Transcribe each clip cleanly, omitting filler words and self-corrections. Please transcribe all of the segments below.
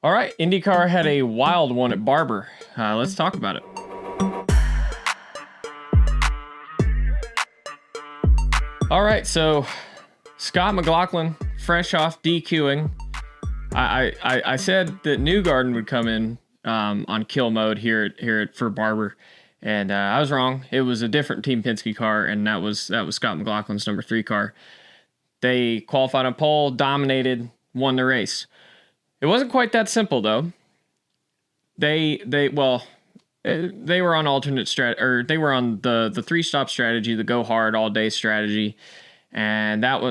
All right, INDYCAR had a wild one at Barber. Let's talk about it. All right, so Scott McLaughlin, fresh off DQing. I said that Newgarden would come in on kill mode here for Barber, and I was wrong. It was a different Team Penske car, and that was Scott McLaughlin's number 3 car. They qualified on pole, dominated, won the race. It wasn't quite that simple though. They were on alternate they were on the 3-stop strategy, the go hard all day strategy, and that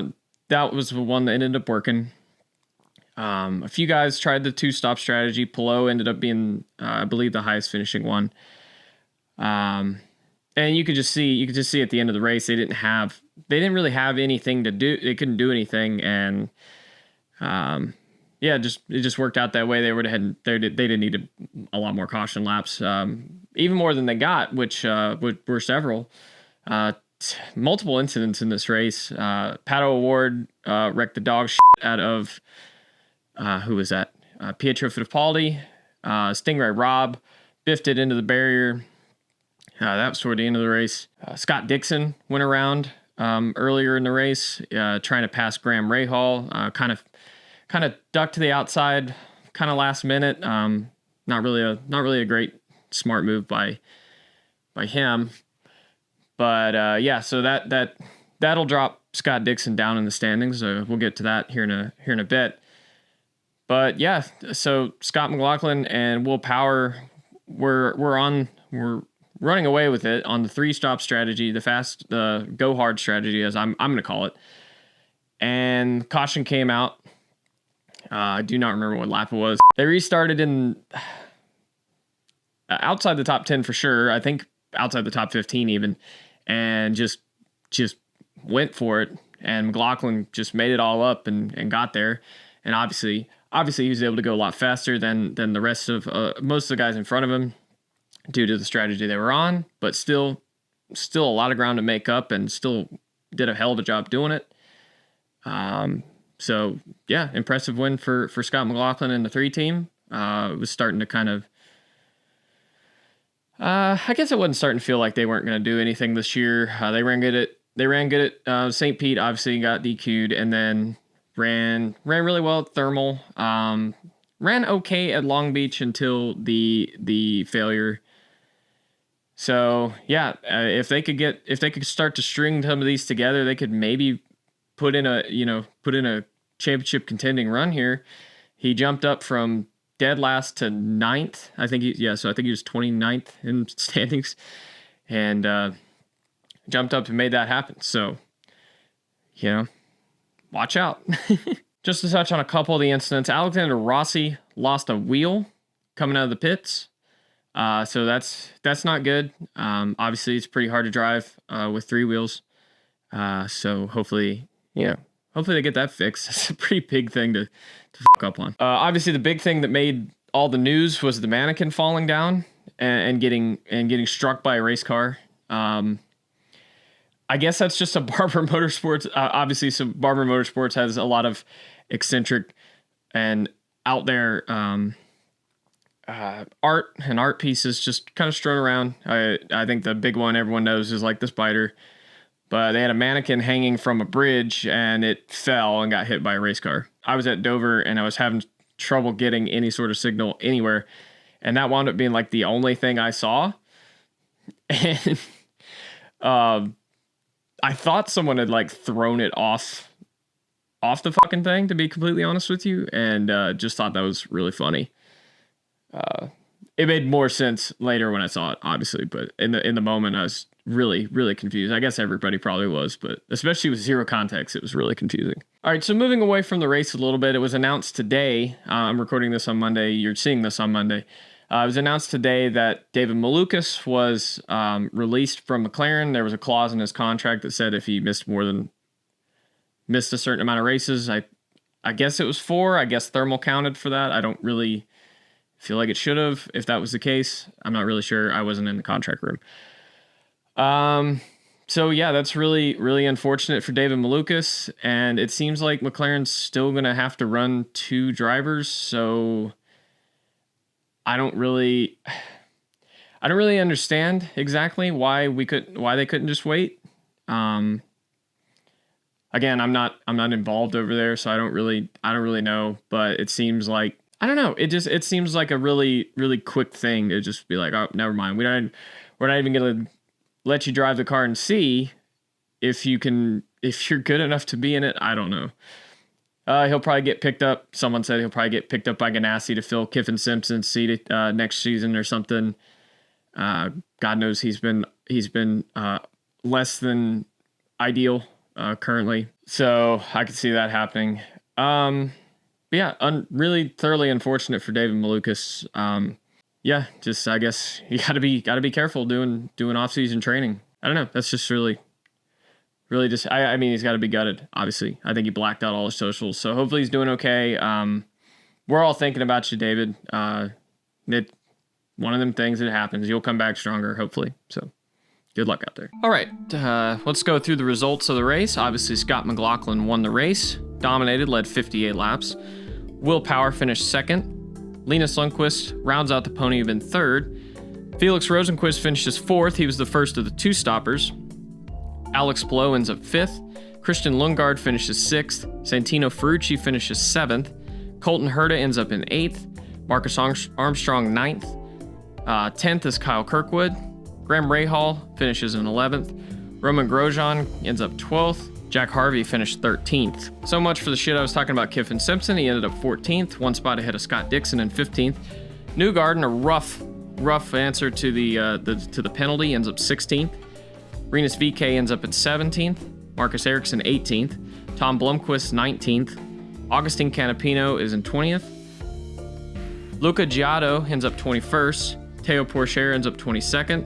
was the one that ended up working. A few guys tried the 2-stop strategy. Pelot ended up being, I believe, the highest finishing one. And you could just see at the end of the race they didn't really have anything to do. They couldn't do anything, and it just worked out that way. They didn't need a lot more caution laps, even more than they got, which were several. Multiple incidents in this race. Pato O'Ward wrecked the dog shit out of who was that? Pietro Fittipaldi. Stingray Robb biffed it into the barrier. That was toward the end of the race. Scott Dixon went around earlier in the race, trying to pass Graham Rahal. Kind of ducked to the outside, kind of last minute. Not really a great smart move by him. But so that'll drop Scott Dixon down in the standings. We'll get to that here in a bit. But yeah, so Scott McLaughlin and Will Power we're running away with it on the 3-stop strategy, the go hard strategy, as I'm going to call it. And caution came out. I do not remember what lap it was. They restarted in outside the top 10 for sure. I think outside the top 15 even, and just went for it. And McLaughlin just made it all up and got there. And obviously he was able to go a lot faster than the rest of most of the guys in front of him due to the strategy they were on. But still a lot of ground to make up, and still did a hell of a job doing it. So yeah, impressive win for Scott McLaughlin and the 3 team. It was starting to kind of, I guess it wasn't starting to feel like they weren't going to do anything this year. They ran good at St. Pete. Obviously got DQ'd, and then ran really well at Thermal. Ran okay at Long Beach until the failure. So yeah, if they could start to string some of these together, they could maybe put in a championship contending run here. He jumped up from dead last to 9th. I think he was 29th in standings, and jumped up and made that happen. So, watch out. Just to touch on a couple of the incidents, Alexander Rossi lost a wheel coming out of the pits. So that's not good. Obviously it's pretty hard to drive with 3 wheels. So hopefully they get that fixed. It's a pretty big thing to fuck up on. Obviously the big thing that made all the news was the mannequin falling down and getting struck by a race car. I guess that's just a Barber Motorsports. Obviously, so Barber Motorsports has a lot of eccentric and out there art pieces just kind of strewn around. I think the big one everyone knows is like the Spider. But they had a mannequin hanging from a bridge, and it fell and got hit by a race car. I was at Dover, and I was having trouble getting any sort of signal anywhere, and that wound up being like the only thing I saw. And I thought someone had like thrown it off the fucking thing, to be completely honest with you, and just thought that was really funny. It made more sense later when I saw it, obviously, but in the moment I was really, really confused. I guess everybody probably was, but especially with zero context, it was really confusing. All right, so moving away from the race a little bit, it was announced today. I'm recording this on Monday. You're seeing this on Monday. It was announced today that David Malukas was released from McLaren. There was a clause in his contract that said if he missed a certain amount of races, I guess it was 4. I guess Thermal counted for that. I don't really feel like it should have, if that was the case. I'm not really sure. I wasn't in the contract room. So yeah, that's really, really unfortunate for David Malukas, and it seems like McLaren's still going to have to run 2 drivers. So I don't really understand exactly why they couldn't just wait. Again, I'm not involved over there, so I don't really know, but it seems like, I don't know, it seems like a really, really quick thing to just be like, oh, never mind. We're not even going to let you drive the car and see if you're good enough to be in it. I don't know. He'll probably get picked up. Someone said he'll probably get picked up by Ganassi to fill Kiffin Simpson's seat next season or something. God knows he's been less than ideal currently, so I could see that happening. But yeah, really thoroughly unfortunate for David Malukas. Yeah, just I guess you gotta be careful doing off-season training. I don't know. That's just really just. I mean, he's got to be gutted. Obviously, I think he blacked out all his socials, so hopefully he's doing okay. We're all thinking about you, David. It one of them things that happens. You'll come back stronger, hopefully. So good luck out there. All right, let's go through the results of the race. Obviously, Scott McLaughlin won the race, dominated, led 58 laps. Will Power finished second. Linus Lundqvist rounds out the podium in third. Felix Rosenqvist finishes fourth. He was the first of the two stoppers. Alex Blow ends up fifth. Christian Lundgaard finishes sixth. Santino Ferrucci finishes seventh. Colton Herta ends up in eighth. Marcus Armstrong ninth. 10th is Kyle Kirkwood. Graham Rahal finishes in 11th. Roman Grosjean ends up 12th. Jack Harvey finished 13th. So much for the shit I was talking about Kiffin Simpson. He ended up 14th, one spot ahead of Scott Dixon in 15th. Newgarden, a rough answer to the penalty, ends up 16th. Rinus VeeKay ends up at 17th. Marcus Ericsson 18th. Tom Blomqvist 19th. Augustine Canapino is in 20th. Luca Giotto ends up 21st. Teo Porcher ends up 22nd.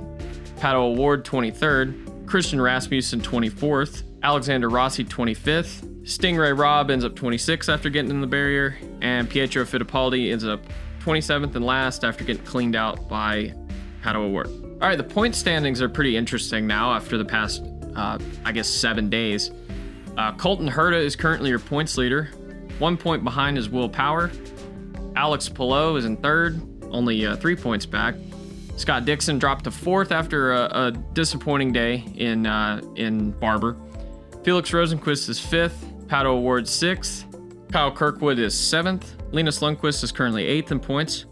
Pato O'Ward 23rd. Christian Rasmussen 24th. Alexander Rossi 25th. Stingray Robb ends up 26th after getting in the barrier. And Pietro Fittipaldi ends up 27th and last after getting cleaned out by Pato O'Ward. All right, the point standings are pretty interesting now after the past, 7 days. Colton Herta is currently your points leader. 1 point behind is Will Power. Alex Palou is in third, only 3 points back. Scott Dixon dropped to fourth after a disappointing day in Barber. Felix Rosenqvist is fifth. Pato O'Ward sixth. Kyle Kirkwood is seventh. Linus Lundqvist is currently eighth in points.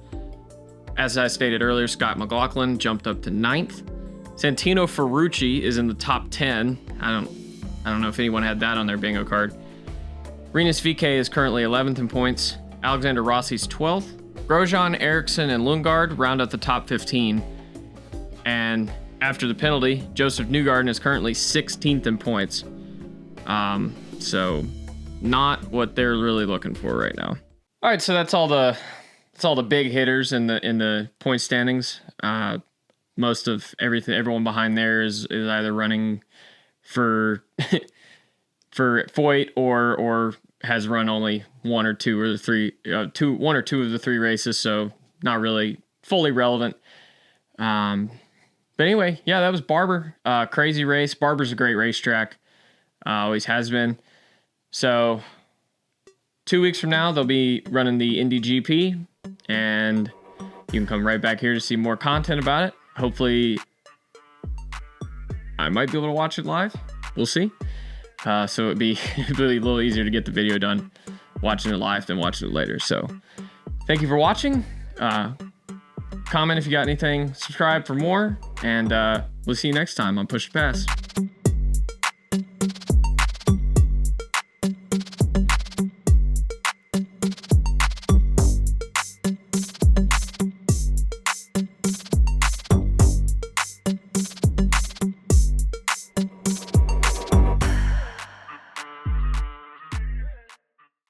As I stated earlier, Scott McLaughlin jumped up to ninth. Santino Ferrucci is in the top 10. I don't know if anyone had that on their bingo card. Rinus VeeKay is currently 11th in points. Alexander Rossi's 12th. Grosjean, Ericsson, and Lundgaard round out the top 15. And after the penalty, Joseph Newgarden is currently 16th in points. So not what they're really looking for right now. All right, so that's all the big hitters in the point standings. Most of everyone behind there is either running for Foyt or has run only one or two of the three races, so not really fully relevant. But anyway, yeah, that was Barber. Crazy race. Barber's a great racetrack. Always has been. So 2 weeks from now, they'll be running the Indy GP, and you can come right back here to see more content about it. Hopefully, I might be able to watch it live. We'll see. So it'd be really a little easier to get the video done watching it live than watching it later. So thank you for watching. Comment if you got anything. Subscribe for more. And we'll see you next time on Push to Pass.